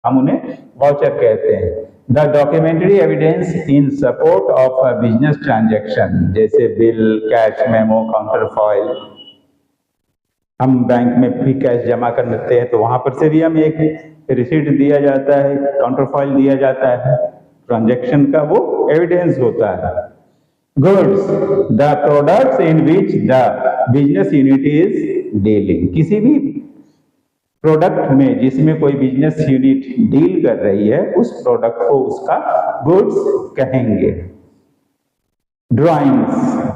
हम उन्हें वाउचर कहते हैं। The documentary evidence in support of a business transaction, जैसे bill, cash memo, counterfoil. हम बैंक में भी कैश जमा करते हैं तो वहां पर से भी हमें एक रिसीट दिया जाता है, काउंटर फॉइल दिया जाता है, ट्रांजैक्शन का वो एविडेंस होता है। Goods, the products in which the business unit is dealing, किसी भी प्रोडक्ट में जिसमें कोई बिजनेस यूनिट डील कर रही है उस प्रोडक्ट को उसका गुड्स कहेंगे। Drawings,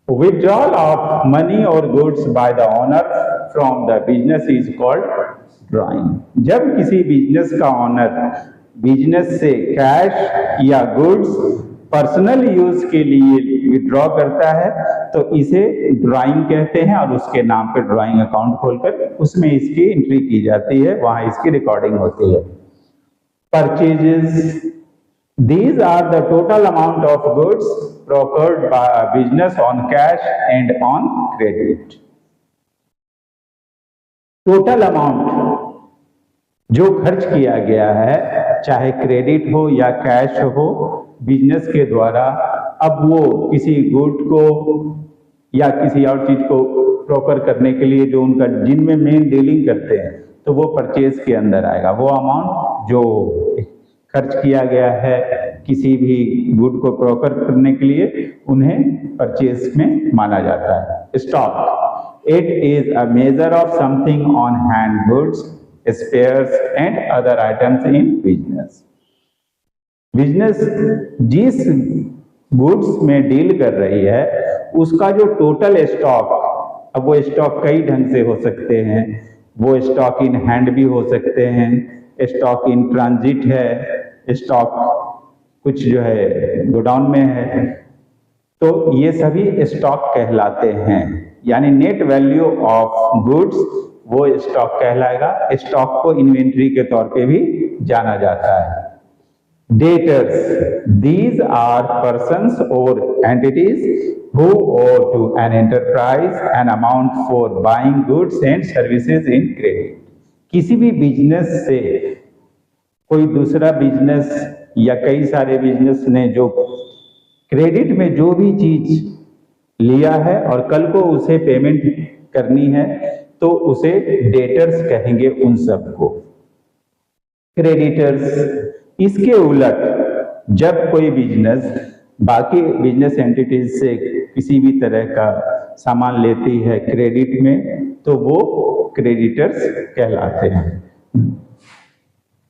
withdrawal of money or goods by the owner from the business is called drawing। जब किसी बिजनेस का ऑनर बिजनेस से कैश या गुड्स पर्सनल यूज के लिए विड्रॉ करता है तो इसे ड्राइंग कहते हैं, और उसके नाम पे ड्राइंग अकाउंट खोलकर उसमें इसकी एंट्री की जाती है, वहां इसकी रिकॉर्डिंग होती है। Purchases, these are the total amount of goods procured by a business on cash and on credit। Total amount जो खर्च किया गया है, चाहे क्रेडिट हो या कैश हो बिजनेस के द्वारा, अब वो किसी गुड को या किसी और चीज को प्रोकर करने के लिए जो उनका जिनमें मेन डीलिंग करते हैं तो वो परचेज के अंदर आएगा। वो अमाउंट जो खर्च किया गया है किसी भी गुड को प्रोकर करने के लिए उन्हें परचेज में माना जाता है। Stock, it is a major of something on hand, goods, spares and other items in business. Business जिस गुड्स में डील कर रही है उसका जो टोटल स्टॉक, अब वो स्टॉक कई ढंग से हो सकते हैं, वो स्टॉक इन हैंड भी हो सकते हैं, स्टॉक इन ट्रांजिट है, स्टॉक कुछ जो है गोडाउन में है, तो ये सभी स्टॉक कहलाते हैं। यानी नेट वैल्यू ऑफ गुड्स वो स्टॉक कहलाएगा। स्टॉक को इन्वेंट्री के तौर पे भी जाना जाता है। डेटर्स, दीज आर पर्सन्स और entities who owe to an enterprise an amount for buying goods and services in credit। किसी भी बिजनेस से कोई दूसरा बिजनेस या कई सारे बिजनेस ने जो क्रेडिट में जो भी चीज लिया है और कल को उसे पेमेंट करनी है तो उसे डेटर्स कहेंगे उन सबको। क्रेडिटर्स, इसके उलट जब कोई बिजनेस बाकी बिजनेस एंटिटीज से किसी भी तरह का सामान लेती है क्रेडिट में तो वो क्रेडिटर्स कहलाते हैं।